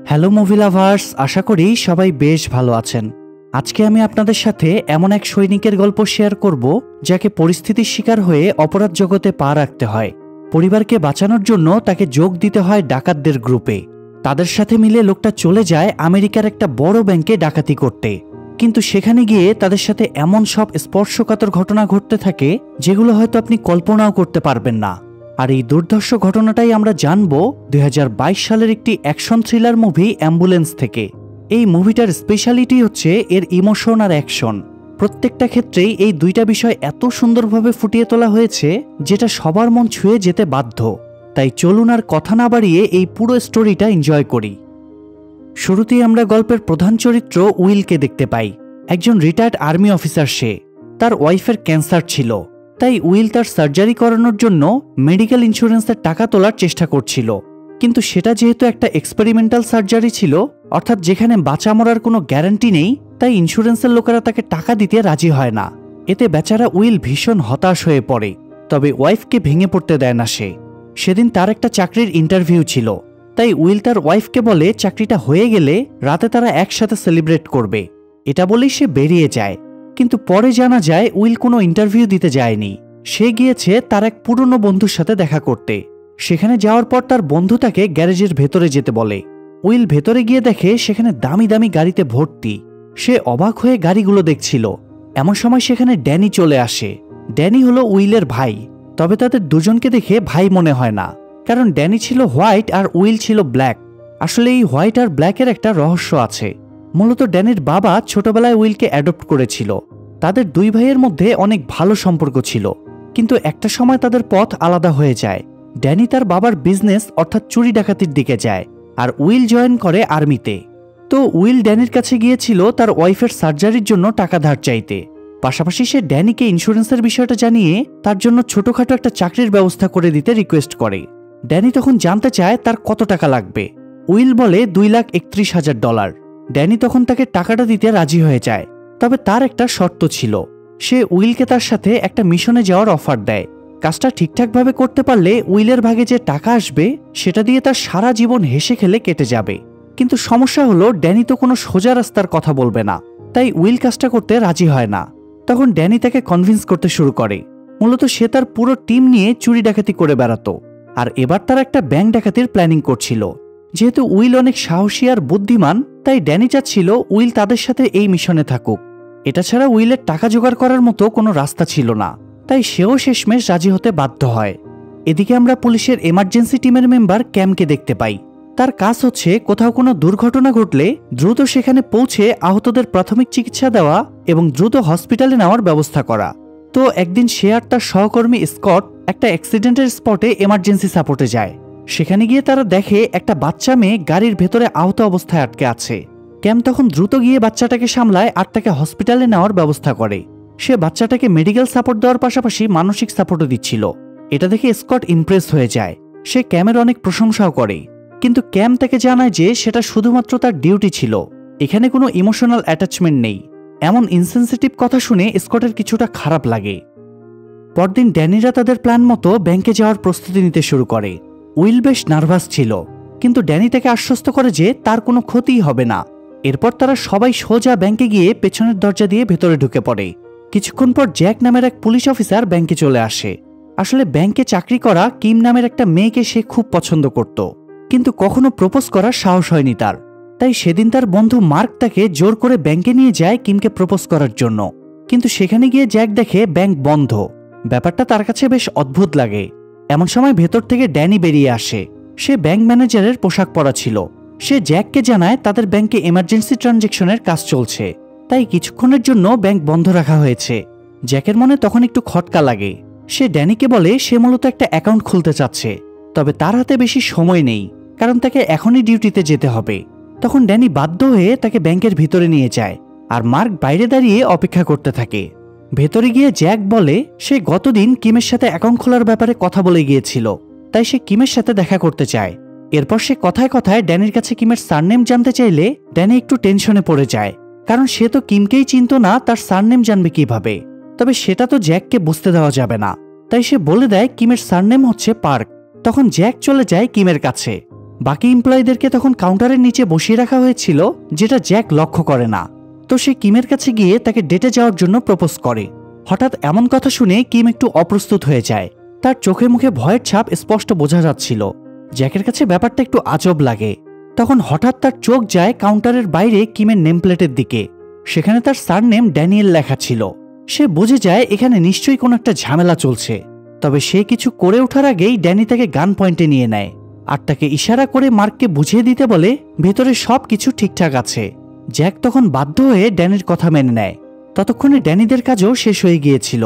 Hello movie lovers, আশা করি সবাই বেশ ভালো আছেন। আজকে আমি আপনাদের সাথে এমন এক সৈনিকের গল্প শেয়ার করব যাকে পরিস্থিতির শিকার হয়ে অপরাধ জগতে পা রাখতে হয়। পরিবারকে বাঁচানোর জন্য তাকে যোগ দিতে হয় ডাকাতদের গ্রুপে। তাদের সাথে মিলে লোকটা চলে যায় আমেরিকার একটা বড় ব্যাংকে ডাকাতি করতে। কিন্তু সেখানে গিয়ে তাদের সাথে এমন সব স্পর্শকাতর ঘটনা ঘটতে থাকে যেগুলো হয়তো আপনি কল্পনাও করতে পারবেন না। আর এই দুর্ধর্ষ ঘটনাটাই আমরা জানব 2022 সালের একটি অ্যাকশন থ্রিলার মুভি অ্যাম্বুলেন্স থেকে। এই মুভিটার স্পেশালিটি হচ্ছে এর ইমোশন আর অ্যাকশন। প্রত্যেকটা ক্ষেত্রেই এই দুইটা বিষয় এত সুন্দরভাবে ফুটিয়ে তোলা হয়েছে যেটা সবার মন ছুঁয়ে যেতে বাধ্য। তাই চলুন আর কথা না বাড়িয়ে এই পুরো স্টোরিটা এনজয় করি। শুরুতেই আমরা গল্পের প্রধান চরিত্র উইলকে দেখতে পাই। একজন রিটায়ার্ড আর্মি অফিসার সে। তার ওয়াইফের ক্যান্সার ছিল, তাই উইল তার সার্জারি করানোর জন্য মেডিকেল ইন্স্যুরেন্সের টাকা তোলার চেষ্টা করছিল। কিন্তু সেটা যেহেতু একটা এক্সপেরিমেন্টাল সার্জারি ছিল, অর্থাৎ যেখানে বাঁচা মরার কোনো গ্যারান্টি নেই, তাই ইন্স্যুরেন্সের লোকেরা তাকে টাকা দিতে রাজি হয় না। এতে বেচারা উইল ভীষণ হতাশ হয়ে পড়ে। তবে ওয়াইফকে ভেঙে পড়তে দেয় না সে। সেদিন তার একটা চাকরির ইন্টারভিউ ছিল, তাই উইল তার ওয়াইফকে বলে চাকরিটা হয়ে গেলে রাতে তারা একসাথে সেলিব্রেট করবে। এটা বলেই সে বেরিয়ে যায়। কিন্তু পরে জানা যায় উইল কোনো ইন্টারভিউ দিতে যায়নি। সে গিয়েছে তার এক পুরনো বন্ধুর সাথে দেখা করতে। সেখানে যাওয়ার পর তার বন্ধু তাকে গ্যারেজের ভেতরে যেতে বলে। উইল ভেতরে গিয়ে দেখে সেখানে দামি দামি গাড়িতে ভর্তি। সে অবাক হয়ে গাড়িগুলো দেখছিল। এমন সময় সেখানে ড্যানি চলে আসে। ড্যানি হলো উইলের ভাই, তবে তাদের দুজনকে দেখে ভাই মনে হয় না, কারণ ড্যানি ছিল হোয়াইট আর উইল ছিল ব্ল্যাক। আসলে এই হোয়াইট আর ব্ল্যাকের একটা রহস্য আছে। মূলত ড্যানির বাবা ছোটবেলায় উইলকে অ্যাডপ্ট করেছিল। তাদের দুই ভাইয়ের মধ্যে অনেক ভালো সম্পর্ক ছিল, কিন্তু একটা সময় তাদের পথ আলাদা হয়ে যায়। ড্যানি তার বাবার বিজনেস অর্থাৎ চুরি ডাকাতির দিকে যায়, আর উইল জয়েন করে আর্মিতে। তো উইল ড্যানির কাছে গিয়েছিল তার ওয়াইফের সার্জারির জন্য টাকা ধার চাইতে। পাশাপাশি সে ড্যানিকে ইন্স্যুরেন্সের বিষয়টা জানিয়ে তার জন্য ছোটখাটো একটা চাকরির ব্যবস্থা করে দিতে রিকোয়েস্ট করে। ড্যানি তখন জানতে চায় তার কত টাকা লাগবে। উইল বলে $2,31,000। ড্যানি তখন তাকে টাকাটা দিতে রাজি হয়ে যায়, তবে তার একটা শর্ত ছিল। সে উইলকে তার সাথে একটা মিশনে যাওয়ার অফার দেয়। কাজটা ঠিকঠাকভাবে করতে পারলে উইলের ভাগে যে টাকা আসবে সেটা দিয়ে তার সারা জীবন হেসে খেলে কেটে যাবে। কিন্তু সমস্যা হলো ড্যানি তো কোনো সোজা রাস্তার কথা বলবে না, তাই উইল কাজটা করতে রাজি হয় না। তখন ড্যানি তাকে কনভিন্স করতে শুরু করে। মূলত সে তার পুরো টিম নিয়ে চুরি ডাকাতি করে বেড়াতো, আর এবার তার একটা ব্যাংক ডাকাতির প্ল্যানিং করছিল। যেহেতু উইল অনেক সাহসী আর বুদ্ধিমান, তাই ড্যানি চাচ্ছিল উইল তাদের সাথে এই মিশনে থাকুক। এটা ছাড়া উইলের টাকা জোগাড় করার মতো কোনো রাস্তা ছিল না, তাই সেও শেষমেশ রাজি হতে বাধ্য হয়। এদিকে আমরা পুলিশের এমার্জেন্সি টিমের মেম্বার ক্যামকে দেখতে পাই। তার কাজ হচ্ছে কোথাও কোনো দুর্ঘটনা ঘটলে দ্রুত সেখানে পৌঁছে আহতদের প্রাথমিক চিকিৎসা দেওয়া এবং দ্রুত হসপিটালে নেওয়ার ব্যবস্থা করা। তো একদিন সে আর তার সহকর্মী স্কট একটা অ্যাক্সিডেন্টের স্পটে এমার্জেন্সি সাপোর্টে যায়। সেখানে গিয়ে তারা দেখে একটা বাচ্চা মেয়ে গাড়ির ভেতরে আহত অবস্থায় আটকে আছে। ক্যাম তখন দ্রুত গিয়ে বাচ্চাটাকে সামলায় আর তাকে হসপিটালে নেওয়ার ব্যবস্থা করে। সে বাচ্চাটাকে মেডিকেল সাপোর্ট দেওয়ার পাশাপাশি মানসিক সাপোর্টও দিচ্ছিল। এটা দেখে স্কট ইমপ্রেস হয়ে যায়। সে ক্যামের অনেক প্রশংসাও করে, কিন্তু ক্যাম তাকে জানায় যে সেটা শুধুমাত্র তার ডিউটি ছিল, এখানে কোনো ইমোশনাল অ্যাটাচমেন্ট নেই। এমন ইনসেনসিটিভ কথা শুনে স্কটের কিছুটা খারাপ লাগে। পরদিন ড্যানিরা তাদের প্ল্যান মতো ব্যাংকে যাওয়ার প্রস্তুতি নিতে শুরু করে। উইল বেশ নার্ভাস ছিল, কিন্তু ড্যানি তাকে আশ্বস্ত করে যে তার কোনো ক্ষতিই হবে না। এরপর তারা সবাই সোজা ব্যাংকে গিয়ে পেছনের দরজা দিয়ে ভেতরে ঢুকে পড়ে। কিছুক্ষণ পর জ্যাক নামের এক পুলিশ অফিসার ব্যাংকে চলে আসে। আসলে ব্যাংকে চাকরি করা কিম নামের একটা মেয়েকে সে খুব পছন্দ করত, কিন্তু কখনো প্রপোজ করার সাহস হয়নি তার। তাই সেদিন তার বন্ধু মার্ক তাকে জোর করে ব্যাংকে নিয়ে যায় কিমকে প্রপোজ করার জন্য। কিন্তু সেখানে গিয়ে জ্যাক দেখে ব্যাংক বন্ধ। ব্যাপারটা তার কাছে বেশ অদ্ভুত লাগে। এমন সময় ভেতর থেকে ড্যানি বেরিয়ে আসে। সে ব্যাংক ম্যানেজারের পোশাক পরা ছিল। সে জ্যাককে জানায় তাদের ব্যাংকে এমার্জেন্সি ট্রানজ্যাকশনের কাজ চলছে, তাই কিছুক্ষণের জন্য ব্যাংক বন্ধ রাখা হয়েছে। জ্যাকের মনে তখন একটু খটকা লাগে। সে ড্যানিকে বলে সে মূলত একটা অ্যাকাউন্ট খুলতে চাচ্ছে, তবে তার হাতে বেশি সময় নেই, কারণ তাকে এখনই ডিউটিতে যেতে হবে। তখন ড্যানি বাধ্য হয়ে তাকে ব্যাংকের ভিতরে নিয়ে যায়, আর মার্ক বাইরে দাঁড়িয়ে অপেক্ষা করতে থাকে। ভেতরে গিয়ে জ্যাক বলে সে গতদিন কিমের সাথে অ্যাকাউন্ট খোলার ব্যাপারে কথা বলে গিয়েছিল, তাই সে কিমের সাথে দেখা করতে চায়। এরপর সে কথায় কথায় ড্যানির কাছে কিমের সারনেম জানতে চাইলে ড্যানি একটু টেনশনে পড়ে যায়, কারণ সে তো কিমকেই চিনত না, তার সারনেম জানবে কিভাবে। তবে সেটা তো জ্যাককে বুঝতে দেওয়া যাবে না, তাই সে বলে দেয় কিমের সারনেম হচ্ছে পার্ক। তখন জ্যাক চলে যায় কিমের কাছে। বাকি এমপ্লয়ীদেরকে তখন কাউন্টারের নিচে বসিয়ে রাখা হয়েছিল, যেটা জ্যাক লক্ষ্য করে না। তো সে কিমের কাছে গিয়ে তাকে ডেটে যাওয়ার জন্য প্রপোজ করে। হঠাৎ এমন কথা শুনে কিম একটু অপ্রস্তুত হয়ে যায়। তার চোখে মুখে ভয়ের ছাপ স্পষ্ট বোঝা যাচ্ছিল। জ্যাকের কাছে ব্যাপারটা একটু আজব লাগে। তখন হঠাৎ তার চোখ যায় কাউন্টারের বাইরে কিমের নেমপ্লেটের দিকে। সেখানে তার সারনেম ড্যানিয়েল লেখা ছিল। সে বুঝে যায় এখানে নিশ্চয়ই কোনো একটা ঝামেলা চলছে। তবে সে কিছু করে ওঠার আগেই ড্যানি তাকে গান পয়েন্টে নিয়ে নেয় আর তাকে ইশারা করে মার্ককে বুঝিয়ে দিতে বলে ভেতরে সব কিছু ঠিকঠাক আছে। জ্যাক তখন বাধ্য হয়ে ড্যানির কথা মেনে নেয়। ততক্ষণে ড্যানিদের কাজও শেষ হয়ে গিয়েছিল,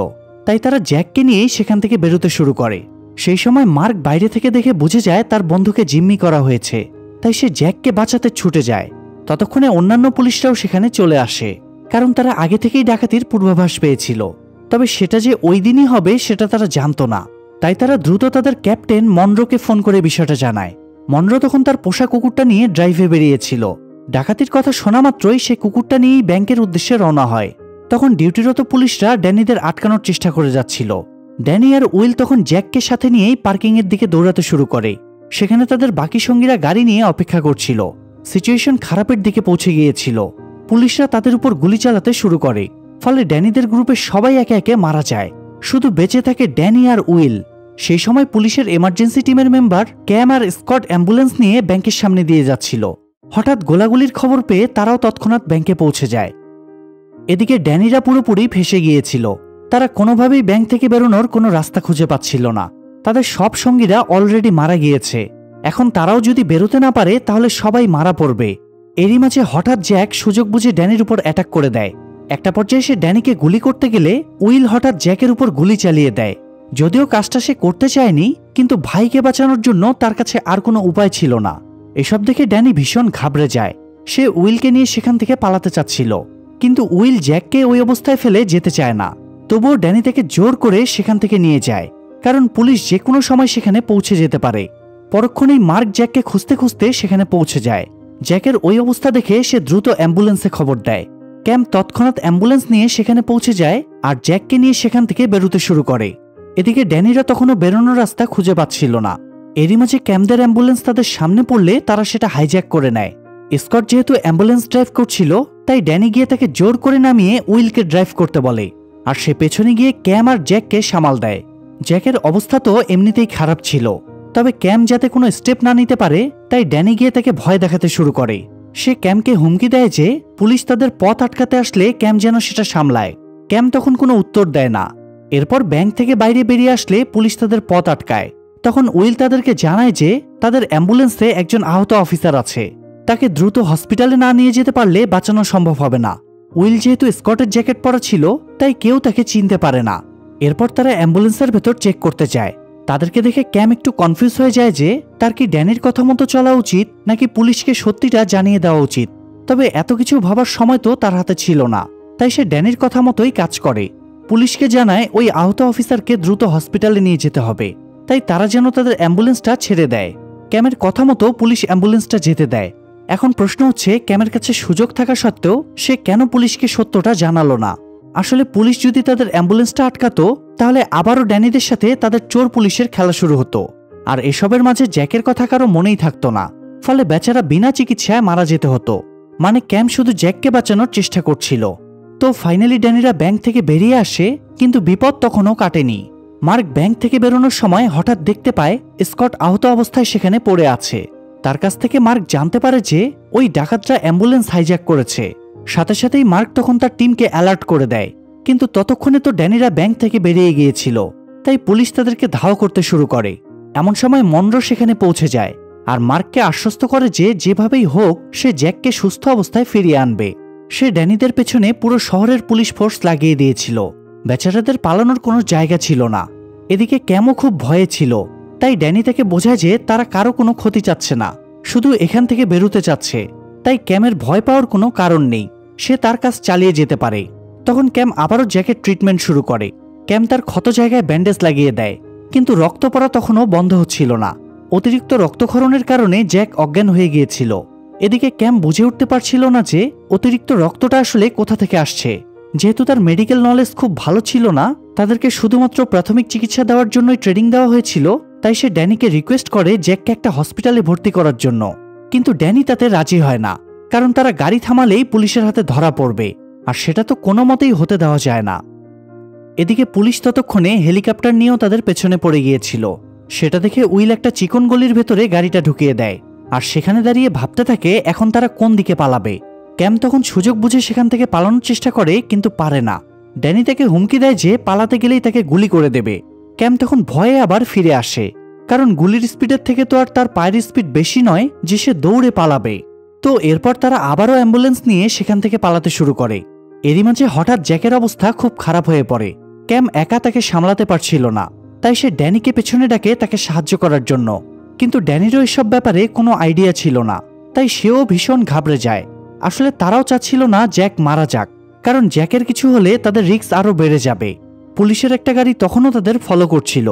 তাই তারা জ্যাককে নিয়েই সেখান থেকে বেরোতে শুরু করে। সেই সময় মার্ক বাইরে থেকে দেখে বুঝে যায় তার বন্ধুকে জিম্মি করা হয়েছে, তাই সে জ্যাককে বাঁচাতে ছুটে যায়। ততক্ষণে অন্যান্য পুলিশরাও সেখানে চলে আসে, কারণ তারা আগে থেকেই ডাকাতির পূর্বাভাস পেয়েছিল। তবে সেটা যে ওই দিনই হবে সেটা তারা জানতো না। তাই তারা দ্রুত তাদের ক্যাপ্টেন মনরোকে ফোন করে বিষয়টা জানায়। মনরো তখন তার পোষা কুকুরটা নিয়ে ড্রাইভে বেরিয়েছিল। ডাকাতির কথা শোনা মাত্রই সে কুকুরটা নিয়েই ব্যাংকের উদ্দেশ্যে রওনা হয়। তখন ডিউটিরত পুলিশরা ড্যানিদের আটকানোর চেষ্টা করে যাচ্ছিল। ড্যানি আর উইল তখন জ্যাককে সাথে নিয়েই পার্কিংয়ের দিকে দৌড়াতে শুরু করে। সেখানে তাদের বাকি সঙ্গীরা গাড়ি নিয়ে অপেক্ষা করছিল। সিচুয়েশন খারাপের দিকে পৌঁছে গিয়েছিল। পুলিশরা তাদের উপর গুলি চালাতে শুরু করে, ফলে ড্যানিদের গ্রুপের সবাই একে একে মারা যায়। শুধু বেঁচে থাকে ড্যানি আর উইল। সেই সময় পুলিশের এমার্জেন্সি টিমের মেম্বার ক্যাম আর স্কট অ্যাম্বুলেন্স নিয়ে ব্যাংকের সামনে দিয়ে যাচ্ছিল। হঠাৎ গোলাগুলির খবর পেয়ে তারাও তৎক্ষণাৎ ব্যাংকে পৌঁছে যায়। এদিকে ড্যানিরা পুরোপুরি ফেঁসে গিয়েছিল। তারা কোনোভাবেই ব্যাংক থেকে বেরোনোর কোনো রাস্তা খুঁজে পাচ্ছিল না। তাদের সব সঙ্গীরা অলরেডি মারা গিয়েছে। এখন তারাও যদি বেরোতে না পারে তাহলে সবাই মারা পড়বে। এরই মাঝে হঠাৎ জ্যাক সুযোগ বুঝে ড্যানির উপর অ্যাটাক করে দেয়। একটা পর্যায়ে সে ড্যানিকে গুলি করতে গেলে উইল হঠাৎ জ্যাকের উপর গুলি চালিয়ে দেয়। যদিও কাজটা সে করতে চায়নি, কিন্তু ভাইকে বাঁচানোর জন্য তার কাছে আর কোনো উপায় ছিল না। এসব দেখে ড্যানি ভীষণ ঘাবড়ে যায়। সে উইলকে নিয়ে সেখান থেকে পালাতে চাচ্ছিল, কিন্তু উইল জ্যাককে ওই অবস্থায় ফেলে যেতে চায় না। তবুও ড্যানি তাকে জোর করে সেখান থেকে নিয়ে যায়, কারণ পুলিশ যে কোনো সময় সেখানে পৌঁছে যেতে পারে। পরক্ষণেই মার্ক জ্যাককে খুঁজতে খুঁজতে সেখানে পৌঁছে যায়। জ্যাকের ওই অবস্থা দেখে সে দ্রুত অ্যাম্বুলেন্সে খবর দেয়। ক্যাম্প তৎক্ষণাৎ অ্যাম্বুলেন্স নিয়ে সেখানে পৌঁছে যায় আর জ্যাককে নিয়ে সেখান থেকে বেরোতে শুরু করে। এদিকে ড্যানিরা তখনও বেরোনোর রাস্তা খুঁজে পাচ্ছিল না। এরই মাঝে ক্যাম্পদের অ্যাম্বুলেন্স তাদের সামনে পড়লে তারা সেটা হাইজ্যাক করে নেয়। স্কট যেহেতু অ্যাম্বুলেন্স ড্রাইভ করছিল, তাই ড্যানি গিয়ে তাকে জোর করে নামিয়ে উইলকে ড্রাইভ করতে বলে, আর সে পেছনে গিয়ে ক্যাম আর জ্যাককে সামাল দেয়। জ্যাকের অবস্থা তো এমনিতেই খারাপ ছিল, তবে ক্যাম যাতে কোনো স্টেপ না নিতে পারে তাই ড্যানি গিয়ে তাকে ভয় দেখাতে শুরু করে। সে ক্যামকে হুমকি দেয় যে পুলিশ তাদের পথ আটকাতে আসলে ক্যাম যেন সেটা সামলায়। ক্যাম তখন কোনো উত্তর দেয় না। এরপর ব্যাংক থেকে বাইরে বেরিয়ে আসলে পুলিশ তাদের পথ আটকায়। তখন উইল তাদেরকে জানায় যে তাদের অ্যাম্বুলেন্সে একজন আহত অফিসার আছে, তাকে দ্রুত হসপিটালে না নিয়ে যেতে পারলে বাঁচানো সম্ভব হবে না। উইল যেহেতু স্কটের জ্যাকেট পরা ছিল, তাই কেউ তাকে চিনতে পারে না। এরপর তারা অ্যাম্বুলেন্সের ভেতর চেক করতে যায়। তাদেরকে দেখে ক্যাম একটু কনফিউজ হয়ে যায় যে তার কি ড্যানির কথা মতো চলা উচিত নাকি পুলিশকে সত্যিটা জানিয়ে দেওয়া উচিত। তবে এত কিছু ভাবার সময় তো তার হাতে ছিল না, তাই সে ড্যানির কথা মতোই কাজ করে। পুলিশকে জানায় ওই আহত অফিসারকে দ্রুত হসপিটালে নিয়ে যেতে হবে, তাই তারা যেন তাদের অ্যাম্বুলেন্সটা ছেড়ে দেয়। ক্যামের কথা মতো পুলিশ অ্যাম্বুলেন্সটা যেতে দেয়। এখন প্রশ্ন হচ্ছে, ক্যামের কাছে সুযোগ থাকা সত্ত্বেও সে কেন পুলিশকে সত্যটা জানালো না? আসলে পুলিশ যদি তাদের অ্যাম্বুলেন্সটা আটকাতো তাহলে আবারও ড্যানিদের সাথে তাদের চোর পুলিশের খেলা শুরু হতো, আর এসবের মাঝে জ্যাকের কথা কারো মনেই থাকতো না। ফলে বেচারা বিনা চিকিৎসায় মারা যেতে হতো। মানে ক্যাম শুধু জ্যাককে বাঁচানোর চেষ্টা করছিল। তো ফাইনালি ড্যানিরা ব্যাংক থেকে বেরিয়ে আসে, কিন্তু বিপদ তখনও কাটেনি। মার্ক ব্যাংক থেকে বেরোনোর সময় হঠাৎ দেখতে পায় স্কট আহত অবস্থায় সেখানে পড়ে আছে। তার কাছ থেকে মার্ক জানতে পারে যে ওই ডাকাতরা অ্যাম্বুলেন্স হাইজ্যাক করেছে। সাথে সাথেই মার্ক তখন তার টিমকে অ্যালার্ট করে দেয়, কিন্তু ততক্ষণে তো ড্যানিরা ব্যাংক থেকে বেরিয়ে গিয়েছিল, তাই পুলিশ তাদেরকে ধাওয়া করতে শুরু করে। এমন সময় মনরো সেখানে পৌঁছে যায় আর মার্ককে আশ্বস্ত করে যে যেভাবেই হোক সে জ্যাককে সুস্থ অবস্থায় ফিরিয়ে আনবে। সে ড্যানিদের পেছনে পুরো শহরের পুলিশ ফোর্স লাগিয়ে দিয়েছিল। বেচারাদের পালানোর কোনো জায়গা ছিল না। এদিকে ক্যামও খুব ভয়ে ছিল, তাই ড্যানি তাকে বোঝায় যে তারা কারো কোনো ক্ষতি চাচ্ছে না, শুধু এখান থেকে বেরোতে চাচ্ছে। তাই ক্যামের ভয় পাওয়ার কোনো কারণ নেই, সে তার কাজ চালিয়ে যেতে পারে। তখন ক্যাম আবারও জ্যাকের ট্রিটমেন্ট শুরু করে। ক্যাম তার ক্ষত জায়গায় ব্যান্ডেজ লাগিয়ে দেয়, কিন্তু রক্ত পড়া তখনও বন্ধ হচ্ছিল না। অতিরিক্ত রক্তক্ষরণের কারণে জ্যাক অজ্ঞান হয়ে গিয়েছিল। এদিকে ক্যাম বুঝে উঠতে পারছিল না যে অতিরিক্ত রক্তটা আসলে কোথা থেকে আসছে। যেহেতু তার মেডিকেল নলেজ খুব ভালো ছিল না, তাদেরকে শুধুমাত্র প্রাথমিক চিকিৎসা দেওয়ার জন্যই ট্রেনিং দেওয়া হয়েছিল, তাই সে ড্যানিকে রিকোয়েস্ট করে জ্যাককে একটা হসপিটালে ভর্তি করার জন্য, কিন্তু ড্যানি তাতে রাজি হয় না, কারণ তারা গাড়ি থামালেই পুলিশের হাতে ধরা পড়বে, আর সেটা তো কোনো মতেই হতে দেওয়া যায় না। এদিকে পুলিশ ততক্ষণে হেলিকপ্টার নিয়েও তাদের পেছনে পড়ে গিয়েছিল। সেটা দেখে উইল একটা চিকন গলির ভেতরে গাড়িটা ঢুকিয়ে দেয়, আর সেখানে দাঁড়িয়ে ভাবতে থাকে এখন তারা কোন দিকে পালাবে। ক্যাম তখন সুযোগ বুঝে সেখান থেকে পালানোর চেষ্টা করে, কিন্তু পারে না। ড্যানি তাকে হুমকি দেয় যে পালাতে গেলেই তাকে গুলি করে দেবে। ক্যাম তখন ভয়ে আবার ফিরে আসে, কারণ গুলির স্পিডের থেকে তো আর তার পায়ের স্পিড বেশি নয় যে সে দৌড়ে পালাবে। তো এরপর তারা আবারও অ্যাম্বুলেন্স নিয়ে সেখান থেকে পালাতে শুরু করে। এরই মাঝে হঠাৎ জ্যাকের অবস্থা খুব খারাপ হয়ে পড়ে। ক্যাম একা তাকে সামলাতে পারছিল না, তাই সে ড্যানিকে পেছনে ডাকে তাকে সাহায্য করার জন্য, কিন্তু ড্যানিরও এসব ব্যাপারে কোনো আইডিয়া ছিল না, তাই সেও ভীষণ ঘাবড়ে যায়। আসলে তারাও চাচ্ছিল না জ্যাক মারা যাক, কারণ জ্যাকের কিছু হলে তাদের রিস্ক আরও বেড়ে যাবে। পুলিশের একটা গাড়ি তখনও তাদের ফলো করছিল।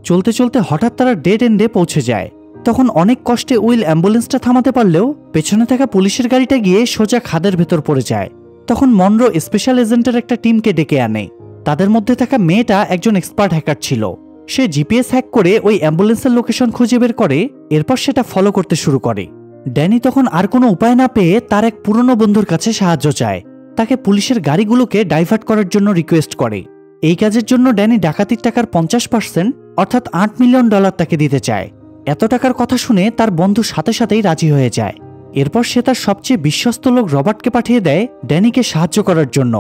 চলতে চলতে হঠাৎ তারা ডেড এন্ডে পৌঁছে যায়। তখন অনেক কষ্টে উইল অ্যাম্বুলেন্সটা থামাতে পারলেও পেছনে থাকা পুলিশের গাড়িটা গিয়ে সোজা খাদের ভেতর পড়ে যায়। তখন মনরো স্পেশাল এজেন্টের একটা টিমকে ডেকে আনে। তাদের মধ্যে থাকা মেয়েটা একজন এক্সপার্ট হ্যাকার ছিল। সে জিপিএস হ্যাক করে ওই অ্যাম্বুলেন্সের লোকেশন খুঁজে বের করে, এরপর সেটা ফলো করতে শুরু করে। ড্যানি তখন আর কোনো উপায় না পেয়ে তার এক পুরনো বন্ধুর কাছে সাহায্য চায়। তাকে পুলিশের গাড়িগুলোকে ডাইভার্ট করার জন্য রিকোয়েস্ট করে। এই কাজের জন্য ড্যানি ডাকাতির টাকার 50% অর্থাৎ $8 মিলিয়ন তাকে দিতে চায়। এত টাকার কথা শুনে তার বন্ধু সাথে সাথেই রাজি হয়ে যায়। এরপর সে তার সবচেয়ে বিশ্বস্ত লোক রবার্টকে পাঠিয়ে দেয় ড্যানিকে সাহায্য করার জন্য।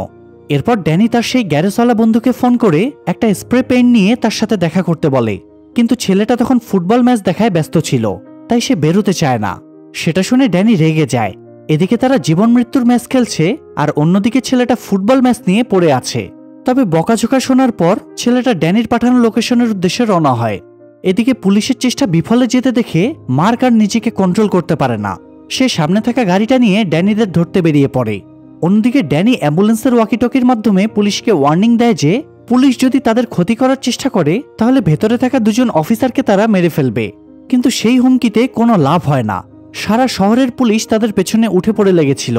এরপর ড্যানি তার সেই গ্যারেজওয়ালা বন্ধুকে ফোন করে একটা স্প্রে পেইন্ট নিয়ে তার সাথে দেখা করতে বলে, কিন্তু ছেলেটা তখন ফুটবল ম্যাচ দেখায় ব্যস্ত ছিল, তাই সে বেরোতে চায় না। সেটা শুনে ড্যানি রেগে যায়। এদিকে তারা জীবন মৃত্যুর ম্যাচ খেলছে, আর অন্যদিকে ছেলেটা ফুটবল ম্যাচ নিয়ে পড়ে আছে। তবে বকাঝোকা শোনার পর ছেলেটা ড্যানির পাঠানো লোকেশনের উদ্দেশ্যে রওনা হয়। এদিকে পুলিশের চেষ্টা বিফলে যেতে দেখে মার্ক আর নিজেকে কন্ট্রোল করতে পারে না। সে সামনে থাকা গাড়িটা নিয়ে ড্যানিদের ধরতে বেরিয়ে পড়ে। অন্যদিকে ড্যানি অ্যাম্বুলেন্সের ওয়াকিটকির মাধ্যমে পুলিশকে ওয়ার্নিং দেয় যে পুলিশ যদি তাদের ক্ষতি করার চেষ্টা করে তাহলে ভেতরে থাকা দুজন অফিসারকে তারা মেরে ফেলবে। কিন্তু সেই হুমকিতে কোনো লাভ হয় না। সারা শহরের পুলিশ তাদের পেছনে উঠে পড়ে লেগেছিল।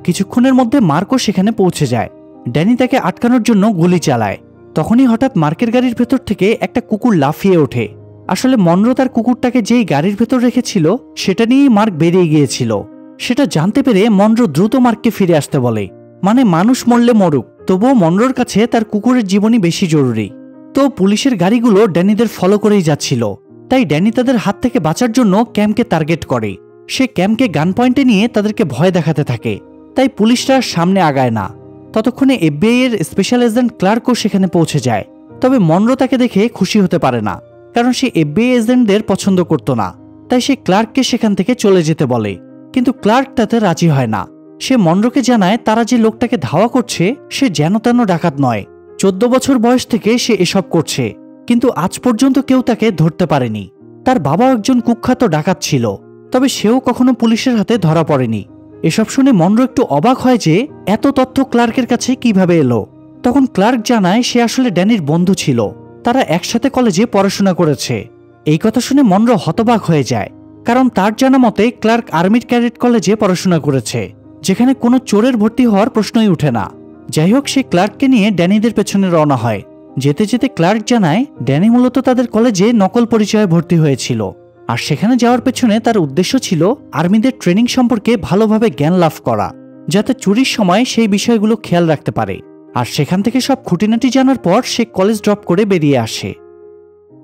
কিছুক্ষণের মধ্যে মার্কও সেখানে পৌঁছে যায়। ড্যানি তাকে আটকানোর জন্য গুলি চালায়। তখনই হঠাৎ মার্কের গাড়ির ভেতর থেকে একটা কুকুর লাফিয়ে ওঠে। আসলে মনরো তার কুকুরটাকে যেই গাড়ির ভেতর রেখেছিল সেটা নিয়েই মার্ক বেরিয়ে গিয়েছিল। সেটা জানতে পেরে মনরো দ্রুত মার্ককে ফিরে আসতে বলে। মানে মানুষ মরলে মরুক, তবুও মনরোর কাছে তার কুকুরের জীবনই বেশি জরুরি। তো পুলিশের গাড়িগুলো ড্যানিদের ফলো করেই যাচ্ছিল, তাই ড্যানি তাদের হাত থেকে বাঁচার জন্য ক্যাম্পকে টার্গেট করে। সে ক্যাম্পকে গান পয়েন্টে নিয়ে তাদেরকে ভয় দেখাতে থাকে, তাই পুলিশরা সামনে আগায় না। ততক্ষণে এফবিআই এর স্পেশাল এজেন্ট ক্লার্কও সেখানে পৌঁছে যায়। তবে মনরো তাকে দেখে খুশি হতে পারে না, কারণ সে এফবিআই এজেন্টদের পছন্দ করত না। তাই সে ক্লার্ককে সেখান থেকে চলে যেতে বলে, কিন্তু ক্লার্ক তাতে রাজি হয় না। সে মনরোকে জানায় তারা যে লোকটাকে ধাওয়া করছে সে যেন তেন ডাকাত নয়। 14 বছর বয়স থেকে সে এসব করছে, কিন্তু আজ পর্যন্ত কেউ তাকে ধরতে পারেনি। তার বাবাও একজন কুখ্যাত ডাকাত ছিল, তবে সেও কখনো পুলিশের হাতে ধরা পড়েনি। এসব শুনে মনরো একটু অবাক হয় যে এত তথ্য ক্লার্কের কাছে কিভাবে এলো। তখন ক্লার্ক জানায় সে আসলে ড্যানির বন্ধু ছিল, তারা একসাথে কলেজে পড়াশোনা করেছে। এই কথা শুনে মনরো হতবাক হয়ে যায়, কারণ তার জানা মতে ক্লার্ক আর্মির ক্যাডেট কলেজে পড়াশোনা করেছে, যেখানে কোনো চোরের ভর্তি হওয়ার প্রশ্নই উঠে না। যাই হোক, সে ক্লার্ককে নিয়ে ড্যানিদের পেছনে রওনা হয়। যেতে যেতে ক্লার্ক জানায় ড্যানি মূলত তাদের কলেজে নকল পরিচয়ে ভর্তি হয়েছিল, আর সেখানে যাওয়ার পেছনে তার উদ্দেশ্য ছিল আর্মিদের ট্রেনিং সম্পর্কে ভালোভাবে জ্ঞান লাভ করা, যাতে চুরির সময় সেই বিষয়গুলো খেয়াল রাখতে পারে। আর সেখান থেকে সব খুঁটিনাটি জানার পর সে কলেজ ড্রপ করে বেরিয়ে আসে।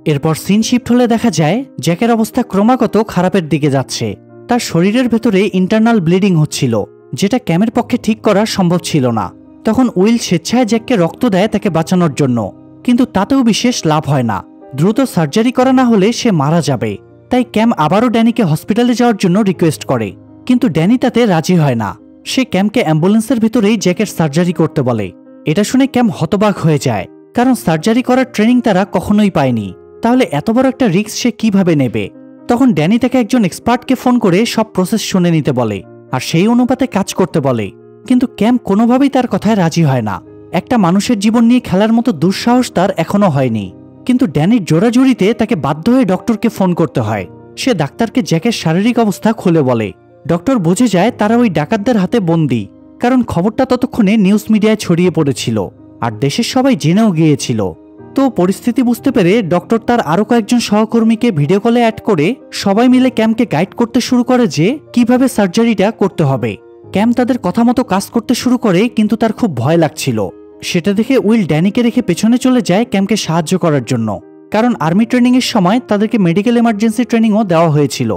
এরপর সিন শিফট হলে দেখা যায় জ্যাকের অবস্থা ক্রমাগত খারাপের দিকে যাচ্ছে। তার শরীরের ভেতরে ইন্টারনাল ব্লিডিং হচ্ছিল, যেটা ক্যামের পক্ষে ঠিক করা সম্ভব ছিল না। তখন উইল স্বেচ্ছায় জ্যাককে রক্ত দেয় তাকে বাঁচানোর জন্য, কিন্তু তাতেও বিশেষ লাভ হয় না। দ্রুত সার্জারি করা না হলে সে মারা যাবে। তাই ক্যাম আবারও ড্যানিকে হসপিটালে যাওয়ার জন্য রিকোয়েস্ট করে, কিন্তু ড্যানি তাতে রাজি হয় না। সে ক্যামকে অ্যাম্বুলেন্সের ভিতরেই জ্যাকের সার্জারি করতে বলে। এটা শুনে ক্যাম হতবাক হয়ে যায়, কারণ সার্জারি করার ট্রেনিং তারা কখনোই পায়নি। তাহলে এত বড় একটা রিস্ক সে কিভাবে নেবে? তখন ড্যানি তাকে একজন এক্সপার্টকে ফোন করে সব প্রসেস শুনে নিতে বলে, আর সেই অনুপাতে কাজ করতে বলে। কিন্তু ক্যাম কোনোভাবেই তার কথায় রাজি হয় না। একটা মানুষের জীবন নিয়ে খেলার মতো দুঃসাহস তার এখনো হয়নি। কিন্তু ড্যানির জোরাজুরিতে তাকে বাধ্য হয়ে ডক্টরকে ফোন করতে হয়। সে ডাক্তারকে জ্যাকের শারীরিক অবস্থা খুলে বলে। ডক্টর বুঝে যায় তারা ওই ডাকাতদের হাতে বন্দী, কারণ খবরটা ততক্ষণে নিউজ মিডিয়ায় ছড়িয়ে পড়েছিল, আর দেশের সবাই জেনেও গিয়েছিল। তো পরিস্থিতি বুঝতে পেরে ডক্টর তার আরো কয়েকজন সহকর্মীকে ভিডিও কলে অ্যাড করে সবাই মিলে ক্যামকে গাইড করতে শুরু করে যে কিভাবে সার্জারিটা করতে হবে। ক্যাম তাদের কথা মতো কাজ করতে শুরু করে, কিন্তু তার খুব ভয় লাগছিল। সেটা দেখে উইল ড্যানিকে রেখে পেছনে চলে যায় ক্যামকে সাহায্য করার জন্য, কারণ আর্মি ট্রেনিং এর সময় তাদেরকে মেডিকেল এমার্জেন্সি ট্রেনিংও দেওয়া হয়েছিল।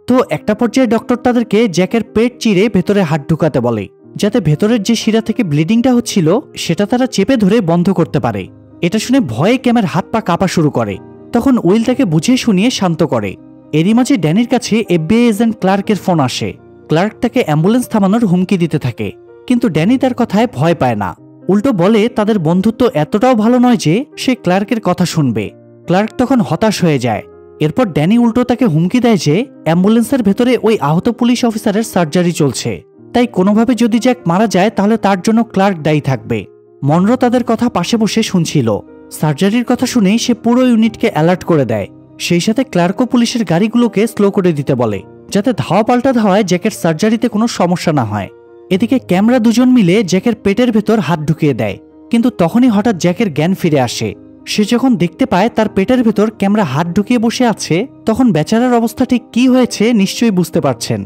তো একটা পর্যায়ে ডক্টর তাদেরকে জ্যাকের পেট চিরে ভেতরে হাত ঢুকাতে বলে, যাতে ভেতরের যে শিরা থেকে ব্লিডিংটা হচ্ছিল সেটা তারা চেপে ধরে বন্ধ করতে পারে। এটা শুনে ভয়ে ক্যামের হাত পা কাঁপা শুরু করে। তখন উইল তাকে বুঝিয়ে শুনিয়ে শান্ত করে। এরই মাঝে ড্যানির কাছে এফবিআই এজেন্ট ক্লার্কের ফোন আসে। ক্লার্ক তাকে অ্যাম্বুলেন্স থামানোর হুমকি দিতে থাকে, কিন্তু ড্যানি তার কথায় ভয় পায় না। উল্টো বলে তাদের বন্ধুত্ব এতটাও ভালো নয় যে সে ক্লার্কের কথা শুনবে। ক্লার্ক তখন হতাশ হয়ে যায়। এরপর ড্যানি উল্টো তাকে হুমকি দেয় যে অ্যাম্বুলেন্সের ভেতরে ওই আহত পুলিশ অফিসারের সার্জারি চলছে, তাই কোনোভাবে যদি জ্যাক মারা যায় তাহলে তার জন্য ক্লার্ক দায়ী থাকবে। মনরো তাদের কথা পাশে বসে শুনছিল। সার্জারির কথা শুনে সে পুরো ইউনিটকে অ্যালার্ট করে দেয়। সেই সাথে ক্লার্কও পুলিশের গাড়িগুলোকে স্লো করে দিতে বলে, যাতে ধাওয়া পাল্টা ধাওয়ায় জ্যাকের সার্জারিতে কোনো সমস্যা না হয়। এদিকে ক্যামেরা দুজন মিলে জ্যাকের পেটের ভেতর হাত ঢুকিয়ে দেয়, কিন্তু তখনই হঠাৎ জ্যাকের জ্ঞান ফিরে আসে। সে যখন দেখতে পায় তার পেটের ভেতর ক্যামেরা হাত ঢুকিয়ে বসে আছে, তখন বেচারার অবস্থা ঠিক কি হয়েছে নিশ্চয়ই বুঝতে পারছেন।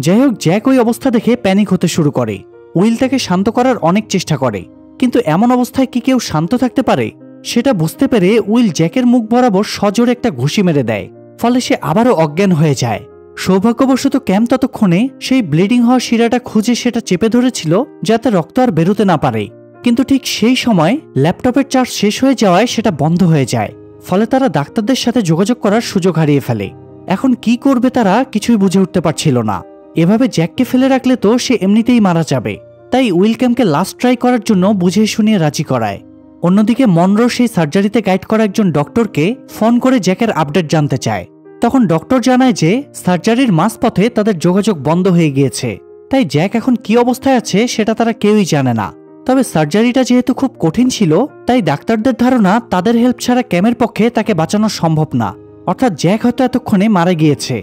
যাই হোক, জ্যাক ওই অবস্থা দেখে প্যানিক হতে শুরু করে। উইল তাকে শান্ত করার অনেক চেষ্টা করে, কিন্তু এমন অবস্থায় কি কেউ শান্ত থাকতে পারে? সেটা বুঝতে পেরে উইল জ্যাকের মুখ বরাবর সজোরে একটা ঘুষি মেরে দেয়, ফলে সে আবারও অজ্ঞান হয়ে যায়। সৌভাগ্যবশত ক্যাম ততক্ষণে সেই ব্লিডিং হওয়া শিরাটা খুঁজে সেটা চেপে ধরেছিল, যাতে রক্ত আর বেরোতে না পারে। কিন্তু ঠিক সেই সময় ল্যাপটপের চার্জ শেষ হয়ে যাওয়ায় সেটা বন্ধ হয়ে যায়, ফলে তারা ডাক্তারদের সাথে যোগাযোগ করার সুযোগ হারিয়ে ফেলে। এখন কি করবে তারা কিছুই বুঝে উঠতে পারছিল না। এভাবে জ্যাককে ফেলে রাখলে তো সে এমনিতেই মারা যাবে, তাই উইল ক্যামকে লাস্ট ট্রাই করার জন্য বুঝিয়ে শুনিয়ে রাজি করায়। অন্যদিকে মনরো সেই সার্জারিতে গাইড করা একজন ডক্টরকে ফোন করে জ্যাকের আপডেট জানতে চায়। তখন ডক্টর জানায় যে সার্জারির মাঝপথে তাদের যোগাযোগ বন্ধ হয়ে গিয়েছে, তাই জ্যাক এখন কি অবস্থায় আছে সেটা তারা কেউই জানে না। তবে সার্জারিটা যেহেতু খুব কঠিন ছিল, তাই ডাক্তারদের ধারণা তাদের হেল্প ছাড়া ক্যামের পক্ষে তাকে বাঁচানো সম্ভব না, অর্থাৎ জ্যাক হয়তো এতক্ষণে মারা গিয়েছে।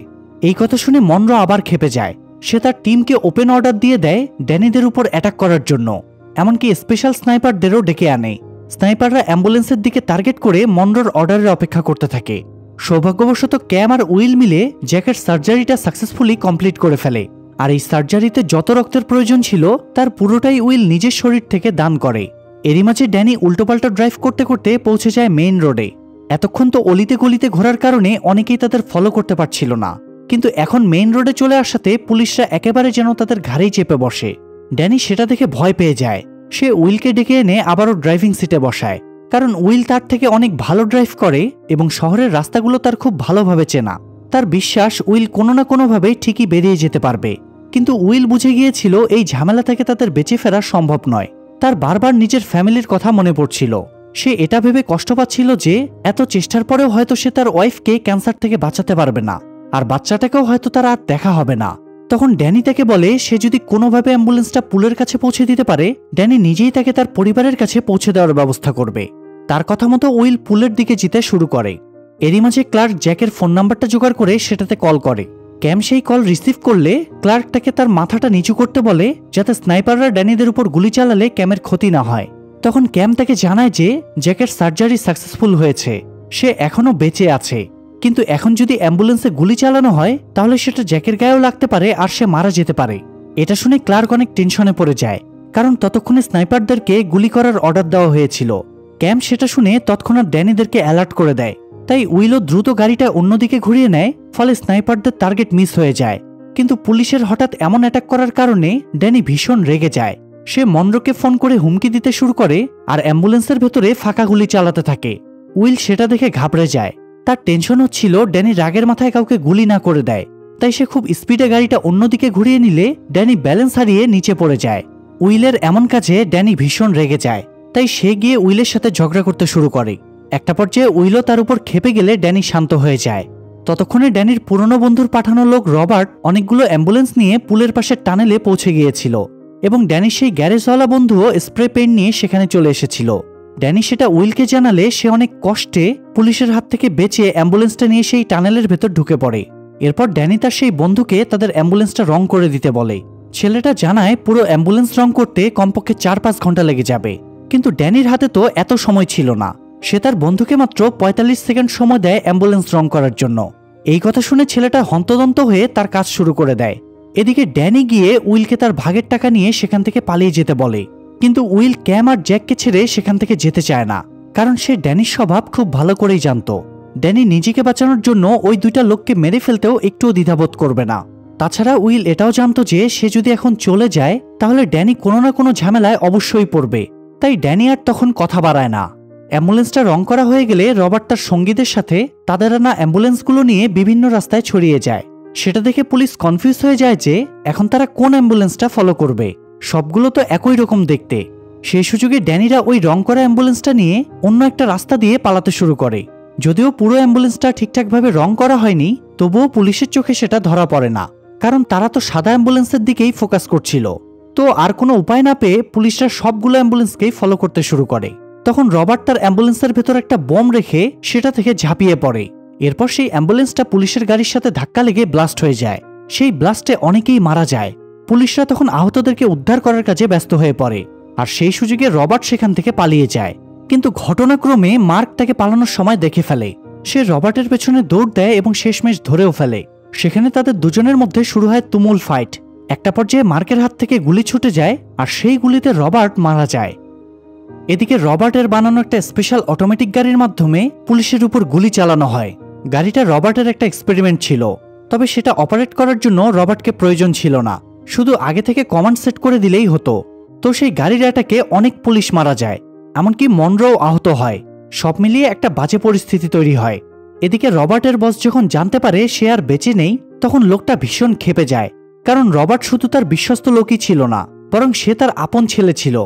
এই কথা শুনে মনরো আবার ক্ষেপে যায়। সে তার টিমকে ওপেন অর্ডার দিয়ে দেয় ড্যানিদের উপর অ্যাটাক করার জন্য, এমনকি স্পেশাল স্নাইপারদেরও ডেকে আনে। স্নাইপাররা অ্যাম্বুলেন্সের দিকে টার্গেট করে মনরোর অর্ডারের অপেক্ষা করতে থাকে। সৌভাগ্যবশত ক্যাম আর উইল মিলে জ্যাকের সার্জারিটা সাকসেসফুলি কমপ্লিট করে ফেলে। আর এই সার্জারিতে যত রক্তের প্রয়োজন ছিল তার পুরোটাই উইল নিজের শরীর থেকে দান করে। এরই মাঝে ড্যানি উল্টোপাল্টা ড্রাইভ করতে করতে পৌঁছে যায় মেইন রোডে। এতক্ষণ তো অলিতে গলিতে ঘোরার কারণে অনেকেই তাদের ফলো করতে পারছিল না, কিন্তু এখন মেইন রোডে চলে আসাতে পুলিশরা একেবারে যেন তাদের ঘাড়েই চেপে বসে। ড্যানি সেটা দেখে ভয় পেয়ে যায়। সে উইলকে ডেকে এনে আবারও ড্রাইভিং সিটে বসায়, কারণ উইল তার থেকে অনেক ভালো ড্রাইভ করে এবং শহরের রাস্তাগুলো তার খুব ভালোভাবে চেনা। তার বিশ্বাস উইল কোনো না কোনোভাবে ঠিকই বেরিয়ে যেতে পারবে। কিন্তু উইল বুঝে গিয়েছিল এই ঝামেলা থেকে তাদের বেঁচে ফেরা সম্ভব নয়। তার বারবার নিজের ফ্যামিলির কথা মনে পড়ছিল। সে এটা ভেবে কষ্ট পাচ্ছিল যে এত চেষ্টার পরেও হয়তো সে তার ওয়াইফকে ক্যান্সার থেকে বাঁচাতে পারবে না, আর বাচ্চাটাকেও হয়তো তার আর দেখা হবে না। তখন ড্যানি তাকে বলে সে যদি কোনোভাবে অ্যাম্বুলেন্সটা পুলের কাছে পৌঁছে দিতে পারে, ড্যানি নিজেই তাকে তার পরিবারের কাছে পৌঁছে দেওয়ার ব্যবস্থা করবে। তার কথা মতো উইল পুলের দিকে যেতে শুরু করে। এরই মাঝে ক্লার্ক জ্যাকের ফোন নাম্বারটা জোগাড় করে সেটাতে কল করে। ক্যাম সেই কল রিসিভ করলে ক্লার্ক তাকে তার মাথাটা নিচু করতে বলে, যাতে স্নাইপাররা ড্যানিদের উপর গুলি চালালে ক্যামের ক্ষতি না হয়। তখন ক্যাম তাকে জানায় যে জ্যাকের সার্জারি সাকসেসফুল হয়েছে, সে এখনো বেঁচে আছে, কিন্তু এখন যদি অ্যাম্বুলেন্সে গুলি চালানো হয় তাহলে সেটা জ্যাকের গায়েও লাগতে পারে আর সে মারা যেতে পারে। এটা শুনে ক্লার্ক অনেক টেনশনে পড়ে যায়, কারণ ততক্ষণে স্নাইপারদেরকে গুলি করার অর্ডার দেওয়া হয়েছিল। ক্যাম সেটা শুনে তৎক্ষণাৎ ড্যানিদেরকে অ্যালার্ট করে দেয়, তাই উইলও দ্রুত গাড়িটা অন্যদিকে ঘুরিয়ে নেয়, ফলে স্নাইপারদের টার্গেট মিস হয়ে যায়। কিন্তু পুলিশের হঠাৎ এমন অ্যাটাক করার কারণে ড্যানি ভীষণ রেগে যায়। সে মনরোকে ফোন করে হুমকি দিতে শুরু করে আর অ্যাম্বুলেন্সের ভেতরে ফাঁকা গুলি চালাতে থাকে। উইল সেটা দেখে ঘাবড়ে যায়। তার টেনশন হচ্ছিল ড্যানি রাগের মাথায় কাউকে গুলি না করে দেয়, তাই সে খুব স্পিডে গাড়িটা অন্যদিকে ঘুরিয়ে নিলে ড্যানি ব্যালেন্স হারিয়ে নিচে পড়ে যায়। উইলের এমন কাজে ড্যানি ভীষণ রেগে যায়, তাই সে গিয়ে উইলের সাথে ঝগড়া করতে শুরু করে। একটা পর্যায়ে উইলও তার উপর ক্ষেপে গেলে ড্যানি শান্ত হয়ে যায়। ততক্ষণে ড্যানির পুরনো বন্ধুর পাঠানো লোক রবার্ট অনেকগুলো অ্যাম্বুলেন্স নিয়ে পুলের পাশের টানেলে পৌঁছে গিয়েছিল এবং ড্যানির সেই গ্যারেজওয়ালা বন্ধুও স্প্রে পেইন্ট নিয়ে সেখানে চলে এসেছিল। ড্যানি সেটা উইলকে জানালে সে অনেক কষ্টে পুলিশের হাত থেকে বেঁচে অ্যাম্বুলেন্সটা নিয়ে সেই টানেলের ভেতর ঢুকে পড়ে। এরপর ড্যানি তার সেই বন্ধুকে তাদের অ্যাম্বুলেন্সটা রং করে দিতে বলে। ছেলেটা জানায় পুরো অ্যাম্বুলেন্স রং করতে কমপক্ষে 4-5 ঘন্টা লেগে যাবে, কিন্তু ড্যানির হাতে তো এত সময় ছিল না। সে তার বন্ধুকে মাত্র ৪৫ সেকেন্ড সময় দেয় অ্যাম্বুলেন্স রং করার জন্য। এই কথা শুনে ছেলেটা হন্তদন্ত হয়ে তার কাজ শুরু করে দেয়। এদিকে ড্যানি গিয়ে উইলকে তার ভাগের টাকা নিয়ে সেখান থেকে পালিয়ে যেতে বলে, কিন্তু উইল ক্যাম আর জ্যাককে ছেড়ে সেখান থেকে যেতে চায় না, কারণ সে ড্যানির স্বভাব খুব ভালো করেই জানত। ড্যানি নিজেকে বাঁচানোর জন্য ওই দুইটা লোককে মেরে ফেলতেও একটুও দ্বিধাবোধ করবে না। তাছাড়া উইল এটাও জানত যে সে যদি এখন চলে যায় তাহলে ড্যানি কোনো না কোনো ঝামেলায় অবশ্যই পড়বে, তাই ড্যানি আর তখন কথা বাড়ায় না। অ্যাম্বুলেন্সটা রং করা হয়ে গেলে রবার্ট তার সঙ্গীদের সাথে তাদের আনা অ্যাম্বুলেন্সগুলো নিয়ে বিভিন্ন রাস্তায় ছড়িয়ে যায়। সেটা দেখে পুলিশ কনফিউজ হয়ে যায় যে এখন তারা কোন অ্যাম্বুলেন্সটা ফলো করবে, সবগুলো তো একই রকম দেখতে। সেই সুযোগে ড্যানিরা ওই রং করা অ্যাম্বুলেন্সটা নিয়ে অন্য একটা রাস্তা দিয়ে পালাতে শুরু করে। যদিও পুরো অ্যাম্বুলেন্সটা ঠিকঠাকভাবে রং করা হয়নি, তবুও পুলিশের চোখে সেটা ধরা পড়ে না, কারণ তারা তো সাদা অ্যাম্বুলেন্সের দিকেই ফোকাস করছিল। তো আর কোনো উপায় না পেয়ে পুলিশরা সবগুলো অ্যাম্বুলেন্সকেই ফলো করতে শুরু করে। তখন রবার্ট তার অ্যাম্বুলেন্সের ভেতর একটা বম রেখে সেটা থেকে ঝাঁপিয়ে পড়ে। এরপর সেই অ্যাম্বুলেন্সটা পুলিশের গাড়ির সাথে ধাক্কা লেগে ব্লাস্ট হয়ে যায়। সেই ব্লাস্টে অনেকেই মারা যায়। পুলিশরা তখন আহতদেরকে উদ্ধার করার কাজে ব্যস্ত হয়ে পড়ে, আর সেই সুযোগে রবার্ট সেখান থেকে পালিয়ে যায়। কিন্তু ঘটনাক্রমে মার্ক তাকে পালানোর সময় দেখে ফেলে। সে রবার্টের পেছনে দৌড় দেয় এবং শেষমেশ ধরেও ফেলে। সেখানে তাদের দুজনের মধ্যে শুরু হয় তুমুল ফাইট। একটা পর্যায়ে মার্কের হাত থেকে গুলি ছুটে যায়, আর সেই গুলিতে রবার্ট মারা যায়। এদিকে রবার্টের বানানো একটা স্পেশাল অটোমেটিক গাড়ির মাধ্যমে পুলিশের উপর গুলি চালানো হয়। গাড়িটা রবার্টের একটা এক্সপেরিমেন্ট ছিল, তবে সেটা অপারেট করার জন্য রবার্টকে প্রয়োজন ছিল না, শুধু আগে থেকে কমান্ড সেট করে দিলেই হতো। তো সেই গাড়ির অ্যাটাকে অনেক পুলিশ মারা যায়, এমনকি মনরোও আহত হয়। সব মিলিয়ে একটা বাজে পরিস্থিতি তৈরি হয়। এদিকে রবার্টের বস যখন জানতে পারে সে আর বেঁচে নেই, তখন লোকটা ভীষণ ক্ষেপে যায়, কারণ রবার্ট শুধু তার বিশ্বস্ত লোকই ছিল না, বরং সে তার আপন ছেলে ছিল।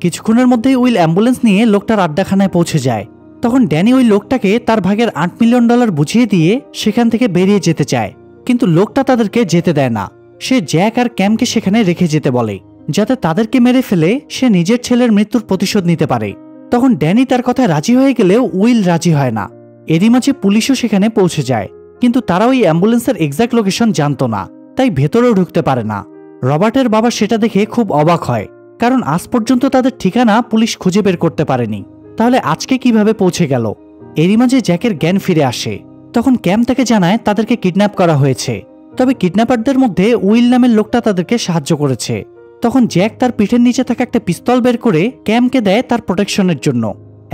কিছুক্ষণের মধ্যেই উইল অ্যাম্বুলেন্স নিয়ে লোকটার আড্ডাখানায় পৌঁছে যায়। তখন ড্যানি ওই লোকটাকে তার ভাগের $8 মিলিয়ন বুঝিয়ে দিয়ে সেখান থেকে বেরিয়ে যেতে চায়, কিন্তু লোকটা তাদেরকে যেতে দেয় না। সে জ্যাক আর ক্যামকে সেখানে রেখে যেতে বলে, যাতে তাদেরকে মেরে ফেলে সে নিজের ছেলের মৃত্যুর প্রতিশোধ নিতে পারে। তখন ড্যানি তার কথায় রাজি হয়ে গেলেও উইল রাজি হয় না। এরই মাঝে পুলিশও সেখানে পৌঁছে যায়, কিন্তু তারা ওই অ্যাম্বুলেন্সের এক্সাক্ট লোকেশন জানতো না, তাই ভেতরেও ঢুকতে পারে না। রবার্টের বাবা সেটা দেখে খুব অবাক হয়, কারণ আজ পর্যন্ত তাদের ঠিকানা পুলিশ খুঁজে বের করতে পারেনি। তাহলে আজকে কিভাবে পৌঁছে গেল? এরই মাঝে জ্যাকের জ্ঞান ফিরে আসে। তখন ক্যাম তাকে জানায় তাদেরকে কিডন্যাপ করা হয়েছে, তবে কিডন্যাপারদের মধ্যে উইল নামের লোকটা তাদেরকে সাহায্য করেছে। তখন জ্যাক তার পিঠের নিচে থাকা একটা পিস্তল বের করে ক্যামকে দেয় তার প্রোটেকশনের জন্য।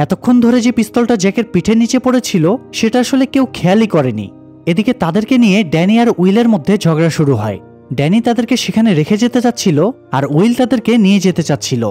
এতক্ষণ ধরে যে পিস্তলটা জ্যাকের পিঠের নিচে পড়েছিল সেটা আসলে কেউ খেয়ালই করেনি। এদিকে তাদেরকে নিয়ে ড্যানি আর উইলের মধ্যে ঝগড়া শুরু হয়। ড্যানি তাদেরকে সেখানে রেখে যেতে চাচ্ছিল, আর উইল তাদেরকে নিয়ে যেতে চাচ্ছিল।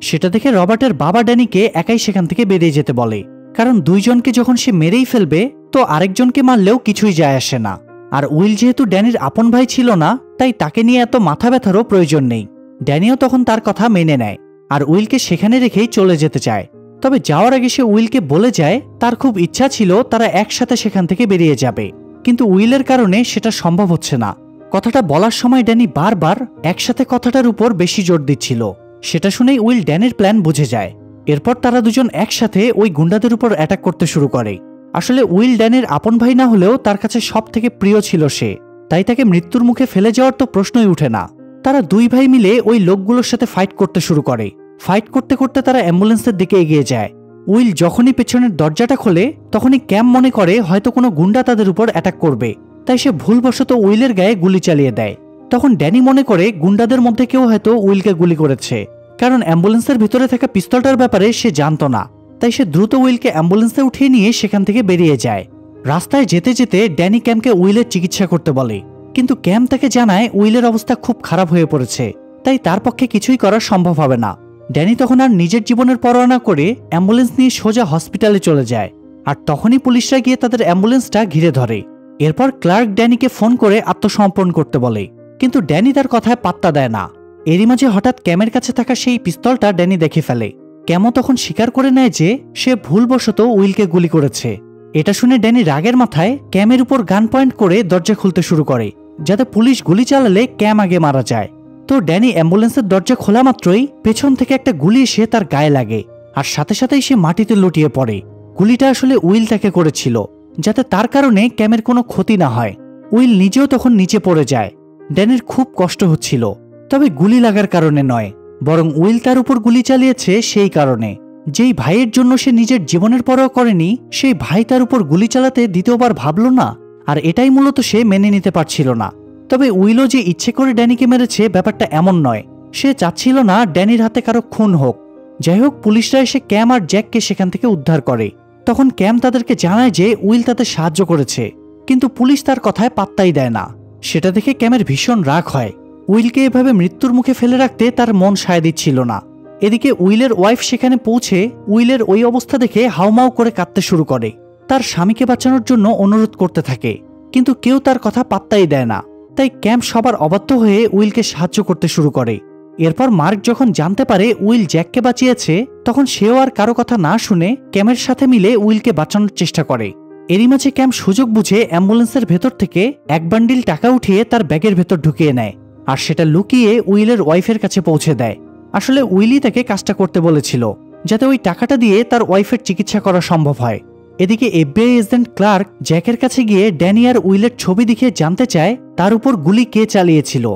সেটা দেখে রবার্টের বাবা ড্যানিকে একাই সেখান থেকে বেরিয়ে যেতে বলে, কারণ দুইজনকে যখন সে মেরেই ফেলবে তো আরেকজনকে মারলেও কিছুই যায় আসে না। আর উইল যেহেতু ড্যানির আপন ভাই ছিল না, তাই তাকে নিয়ে এত মাথা ব্যথারও প্রয়োজন নেই। ড্যানিও তখন তার কথা মেনে নেয়, আর উইলকে সেখানে রেখেই চলে যেতে চায়। তবে যাওয়ার আগে সে উইলকে বলে যায় তার খুব ইচ্ছা ছিল তারা একসাথে সেখান থেকে বেরিয়ে যাবে, কিন্তু উইলের কারণে সেটা সম্ভব হচ্ছে না। কথাটা বলার সময় ড্যানি বারবার একসাথে কথাটার উপর বেশি জোর দিচ্ছিল। সেটা শুনেই উইল ড্যানির প্ল্যান বুঝে যায়। এরপর তারা দুজন একসাথে ওই গুন্ডাদের উপর অ্যাটাক করতে শুরু করে। আসলে উইল ড্যানির আপন ভাই না হলেও তার কাছে সব থেকে প্রিয় ছিল সে, তাই তাকে মৃত্যুর মুখে ফেলে যাওয়ার তো প্রশ্নই উঠে না। তারা দুই ভাই মিলে ওই লোকগুলোর সাথে ফাইট করতে শুরু করে। ফাইট করতে করতে তারা অ্যাম্বুলেন্সের দিকে এগিয়ে যায়। উইল যখনই পেছনের দরজাটা খোলে তখনই ক্যাম মনে করে হয়তো কোনো গুন্ডা তাদের উপর অ্যাটাক করবে, তাই সে ভুলবশত উইলের গায়ে গুলি চালিয়ে দেয়। তখন ড্যানি মনে করে গুন্ডাদের মধ্যে কেউ হয়তো উইলকে গুলি করেছে, কারণ অ্যাম্বুলেন্সের ভিতরে থাকা পিস্তলটার ব্যাপারে সে জানতো না। তাই সে দ্রুত উইলকে অ্যাম্বুলেন্সে উঠিয়ে নিয়ে সেখান থেকে বেরিয়ে যায়। রাস্তায় যেতে যেতে ড্যানি ক্যামকে উইলের চিকিৎসা করতে বলে, কিন্তু ক্যাম তাকে জানায় উইলের অবস্থা খুব খারাপ হয়ে পড়েছে, তাই তার পক্ষে কিছুই করা সম্ভব হবে না। ড্যানি তখন আর নিজের জীবনের পরোয়া না করে অ্যাম্বুলেন্স নিয়ে সোজা হসপিটালে চলে যায়। আর তখনই পুলিশরা গিয়ে তাদের অ্যাম্বুলেন্সটা ঘিরে ধরে। এরপর ক্লার্ক ড্যানিকে ফোন করে আত্মসমর্পণ করতে বলে, কিন্তু ড্যানি তার কথায় পাত্তা দেয় না। এরই মাঝে হঠাৎ ক্যামের কাছে থাকা সেই পিস্তলটা ড্যানি দেখে ফেলে। ক্যামও তখন স্বীকার করে নেয় যে সে ভুলবশত উইলকে গুলি করেছে। এটা শুনে ড্যানি রাগের মাথায় ক্যামের উপর গান পয়েন্ট করে দরজা খুলতে শুরু করে, যাতে পুলিশ গুলি চালালে ক্যাম আগে মারা যায়। তো ড্যানি অ্যাম্বুলেন্সের দরজা খোলা মাত্রই পেছন থেকে একটা গুলি এসে তার গায়ে লাগে, আর সাথে সাথেই সে মাটিতে লুটিয়ে পড়ে। গুলিটা আসলে উইল তাকে করেছিল, যাতে তার কারণে ক্যামের কোনো ক্ষতি না হয়। উইল নিজেও তখন নিচে পড়ে যায়। ড্যানির খুব কষ্ট হচ্ছিল, তবে গুলি লাগার কারণে নয়, বরং উইল তার উপর গুলি চালিয়েছে সেই কারণে। যেই ভাইয়ের জন্য সে নিজের জীবনের পরোয়া করেনি, সেই ভাই তার উপর গুলি চালাতে দ্বিতীয়বার ভাবল না, আর এটাই মূলত সে মেনে নিতে পারছিল না। তবে উইলও যে ইচ্ছে করে ড্যানিকে মেরেছে ব্যাপারটা এমন নয়, সে চাচ্ছিল না ড্যানির হাতে কারো খুন হোক। যাই হোক, পুলিশরা এসে ক্যাম আর জ্যাককে সেখান থেকে উদ্ধার করে। তখন ক্যাম তাদেরকে জানায় যে উইল তাদের সাহায্য করেছে, কিন্তু পুলিশ তার কথায় পাত্তাই দেয় না। সেটা দেখে ক্যামের ভীষণ রাগ হয়। উইলকে এভাবে মৃত্যুর মুখে ফেলে রাখতে তার মন সায় দিচ্ছিল না। এদিকে উইলের ওয়াইফ সেখানে পৌঁছে উইলের ওই অবস্থা দেখে হাউমাউ করে কাঁদতে শুরু করে। তার স্বামীকে বাঁচানোর জন্য অনুরোধ করতে থাকে, কিন্তু কেউ তার কথা পাত্তাই দেয় না। তাই ক্যাম সবার অবাধ্য হয়ে উইলকে সাহায্য করতে শুরু করে। এরপর মার্ক যখন জানতে পারে উইল জ্যাককে বাঁচিয়েছে, তখন সেও আর কারো কথা না শুনে ক্যামের সাথে মিলে উইলকে বাঁচানোর চেষ্টা করে। এরই মাঝে ক্যাম সুযোগ বুঝে অ্যাম্বুলেন্সের ভেতর থেকে এক বান্ডিল টাকা উঠিয়ে তার ব্যাগের ভেতর ঢুকিয়ে নেয়, আর সেটা লুকিয়ে উইলের ওয়াইফের কাছে পৌঁছে দেয়। আসলে উইলই তাকে কাজটা করতে বলেছিল, যাতে ওই টাকাটা দিয়ে তার ওয়াইফের চিকিৎসা করা সম্ভব হয়। এদিকে এফবিআই এজেন্ট ক্লার্ক জ্যাকের কাছে গিয়ে ড্যানি আর উইলের ছবি দেখিয়ে জানতে চায় তার উপর গুলি কে চালিয়েছিল।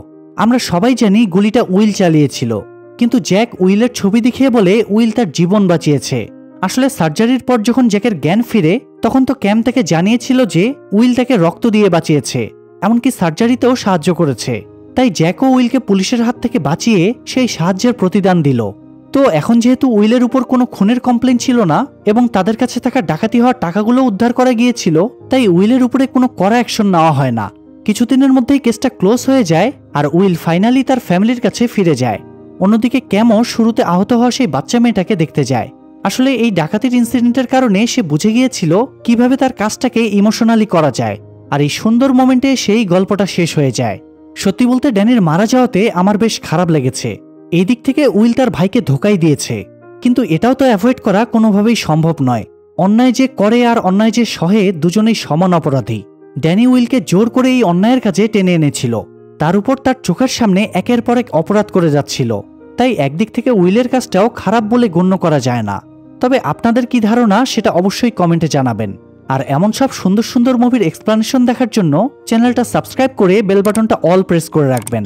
আমরা সবাই জানি গুলিটা উইল চালিয়েছিল, কিন্তু জ্যাক উইলের ছবি দেখিয়ে বলে উইল তার জীবন বাঁচিয়েছে। আসলে সার্জারির পর যখন জ্যাকের জ্ঞান ফিরে, তখন তো ক্যাম তাকে জানিয়েছিল যে উইল তাকে রক্ত দিয়ে বাঁচিয়েছে, এমনকি সার্জারিতেও সাহায্য করেছে। তাই জ্যাকও উইলকে পুলিশের হাত থেকে বাঁচিয়ে সেই সাহায্যের প্রতিদান দিল। তো এখন যেহেতু উইলের উপর কোনো খুনের কমপ্লেন ছিল না এবং তাদের কাছে থাকা ডাকাতি হওয়ার টাকাগুলো উদ্ধার করা গিয়েছিল, তাই উইলের উপরে কোনো কড়া অ্যাকশন নেওয়া হয় না। কিছুদিনের মধ্যেই কেসটা ক্লোজ হয়ে যায় আর উইল ফাইনালি তার ফ্যামিলির কাছে ফিরে যায়। অন্যদিকে ক্যামও শুরুতে আহত হওয়া সেই বাচ্চা মেয়েটাকে দেখতে যায়। আসলে এই ডাকাতির ইনসিডেন্টের কারণে সে বুঝে গিয়েছিল কিভাবে তার কাজটাকে ইমোশনালি করা যায়, আর এই সুন্দর মোমেন্টে সেই গল্পটা শেষ হয়ে যায়। সত্যি বলতে ড্যানির মারা যাওয়াতে আমার বেশ খারাপ লেগেছে। এই দিক থেকে উইল তার ভাইকে ধোকাই দিয়েছে, কিন্তু এটাও তো অ্যাভয়েড করা কোনোভাবেই সম্ভব নয়। অন্যায় যে করে আর অন্যায় যে সহে, দুজনেই সমান অপরাধী। ড্যানি উইলকে জোর করে এই অন্যায়ের কাজে টেনে এনেছিল, তার উপর তার চোখের সামনে একের পর এক অপরাধ করে যাচ্ছিল। তাই একদিক থেকে উইলের কাজটাও খারাপ বলে গণ্য করা যায় না। তবে আপনাদের কি ধারণা সেটা অবশ্যই কমেন্টে জানাবেন। আর এমন সব সুন্দর সুন্দর মুভির এক্সপ্লানেশন দেখার জন্য চ্যানেলটা সাবস্ক্রাইব করে বেল বাটনটা অল প্রেস করে রাখবেন।